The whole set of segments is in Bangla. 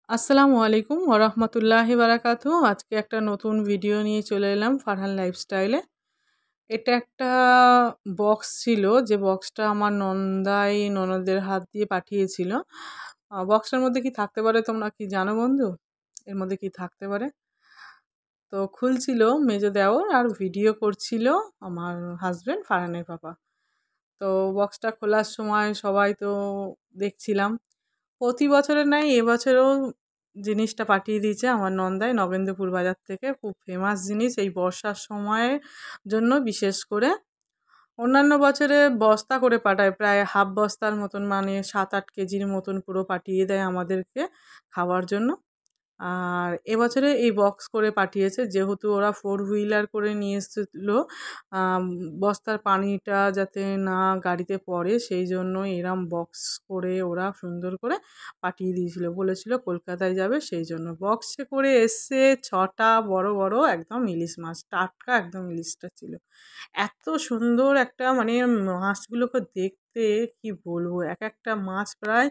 আসসালামু আলাইকুম ওয়া রাহমাতুল্লাহি বারাকাতুহু। আজকে একটা নতুন ভিডিও নিয়ে চলে এলাম ফারহান লাইফস্টাইলে। এটা একটা বক্স ছিল, যে বক্সটা আমার ননদের হাত দিয়ে পাঠিয়েছিল। বক্সটার মধ্যে কি থাকতে পারে তোমরা কি জানো বন্ধু? এর মধ্যে কি থাকতে পারে? তো খুলছিল মেজো দেওর আর ভিডিও করছিল আমার হাসব্যান্ড ফারহানের পাপা। তো বক্সটা খোলার সময় সবাই তো দেখছিলাম। প্রতি বছরের ন্যায় এবছরেও জিনিসটা পাঠিয়ে দিয়েছে আমার নন্দাই নগেন্দ্রপুর বাজার থেকে। খুব ফেমাস জিনিস এই বর্ষার সময়ের জন্য বিশেষ করে। অন্যান্য বছরে বস্তা করে পাঠায়, প্রায় হাফ বস্তার মতন, মানে ৭-৮ কেজির মতন পুরো পাঠিয়ে দেয় আমাদেরকে খাওয়ার জন্য। আর এবছরে এই বক্স করে পাঠিয়েছে, যেহেতু ওরা 4 হুইলার করে নিয়ে এসেছিল। আম বস্তার পানিটা যাতে না গাড়িতে পড়ে সেই জন্য এরম বক্স করে ওরা সুন্দর করে পাঠিয়ে দিয়েছিল। বলেছিল কলকাতায় যাবে সেই জন্য। বক্সে করে এসছে ৬ টা বড়, বড় একদম ইলিশ মাছ। টাটকা একদম ইলিশটা ছিল। এত সুন্দর একটা, মানে মাছগুলোকে দেখতে কি বলবো, একেকটা মাছ প্রায়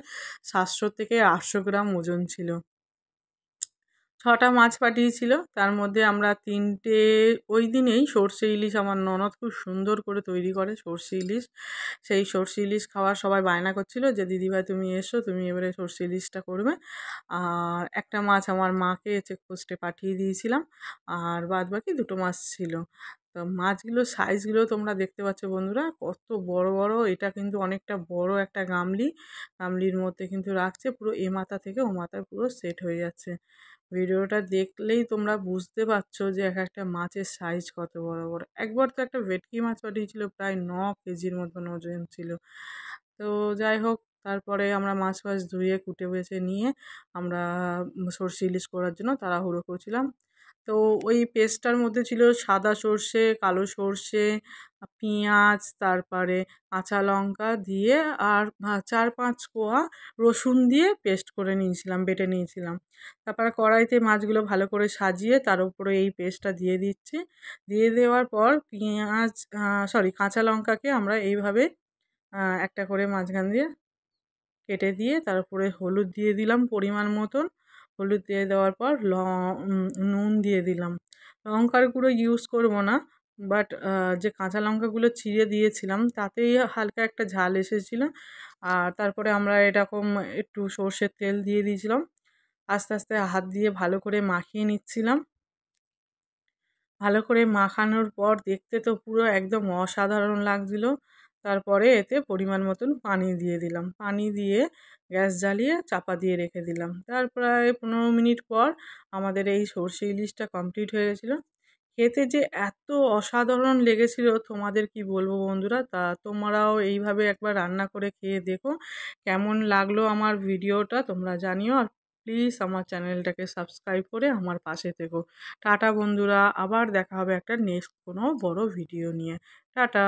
৭০০ থেকে ৮০০ গ্রাম ওজন ছিল। ৬ টা মাছ পাঠিয়েছিল। তার মধ্যে আমরা ৩ টে ওই দিনেই সরষে ইলিশ, আমার ননদ খুব সুন্দর করে তৈরি করে সরষে ইলিশ। সেই সরষে ইলিশ খাওয়ার সবাই বায়না করছিল যে, "দিদিভাই তুমি এসো, তুমি এবারে সরষে ইলিশটা করবে।" আর একটা মাছ আমার মাকে চেকপোস্টে পাঠিয়ে দিয়েছিলাম। আর বাদবাকি ২ টো মাছ ছিল। তো মাছগুলোর সাইজগুলো তোমরা দেখতে পাচ্ছ বন্ধুরা, কত বড়, বড়। এটা কিন্তু অনেকটা বড় একটা গামলি। গামলির মধ্যে কিন্তু রাখছে। পুরো এ মাথা থেকে ও মাথায় পুরো সেট হয়ে যাচ্ছে। ভিডিওটা দেখলেই তোমরা বুঝতে পারছো যে একেকটা মাছের সাইজ কত বড়, বড়। একবার তো একটা ভেটকি মাছ পাঠিয়েছিল, প্রায় ৯ কেজির মতন ওজন ছিল। তো যাই হোক, তারপরে আমরা মাছ ধুয়ে কুটে বেছে নিয়ে আমরা সরষে ইলিশ করার জন্য তাড়াহুড়ো করছিলাম। তো ওই পেস্টটার মধ্যে ছিল সাদা সর্ষে, কালো সর্ষে, পেঁয়াজ, তারপরে কাঁচা লঙ্কা দিয়ে আর ৪-৫ কোয়া রসুন দিয়ে পেস্ট করে নিয়েছিলাম, বেটে নিয়েছিলাম। তারপরে কড়াইতে মাছগুলো ভালো করে সাজিয়ে তার উপরে এই পেস্টটা দিয়ে দিচ্ছি। দিয়ে দেওয়ার পর পেঁয়াজ, কাঁচা লঙ্কাকে আমরা এইভাবে একটা করে মাঝখান দিয়ে কেটে দিয়ে তার উপরে হলুদ দিয়ে দিলাম পরিমাণ মতন। হলুদ দিয়ে দেওয়ার পর নুন দিয়ে দিলাম। লঙ্কার গুঁড়ো ইউজ করব না, বাট যে কাঁচা লঙ্কাগুলো চিড়ে দিয়েছিলাম তাতেই হালকা একটা ঝাল এসেছিলো। আর তারপরে আমরা এরকম একটু সর্ষের তেল দিয়ে দিয়েছিলাম। আস্তে, আস্তে হাত দিয়ে ভালো করে মাখিয়ে নিচ্ছিলাম। ভালো করে মাখানোর পর দেখতে তো পুরো একদম অসাধারণ লাগছিল। তারপরে এতে পরিমাণ মতন পানি দিয়ে দিলাম। পানি দিয়ে গ্যাস জ্বালিয়ে চাপা দিয়ে রেখে দিলাম। তার প্রায় ১৫ মিনিট পর আমাদের এই সরষে ইলিশটা কমপ্লিট হয়ে গেছিলো। খেতে যে এত অসাধারণ লেগেছিল তোমাদের কি বলবো বন্ধুরা। তা তোমরাও এইভাবে একবার রান্না করে খেয়ে দেখো। কেমন লাগলো আমার ভিডিওটা তোমরা জানিও। আর প্লিজ আমার চ্যানেলটাকে সাবস্ক্রাইব করে আমার পাশে থেকো। টাটা বন্ধুরা, আবার দেখা হবে একটা নেক্সট কোনো বড় ভিডিও নিয়ে। টাটা।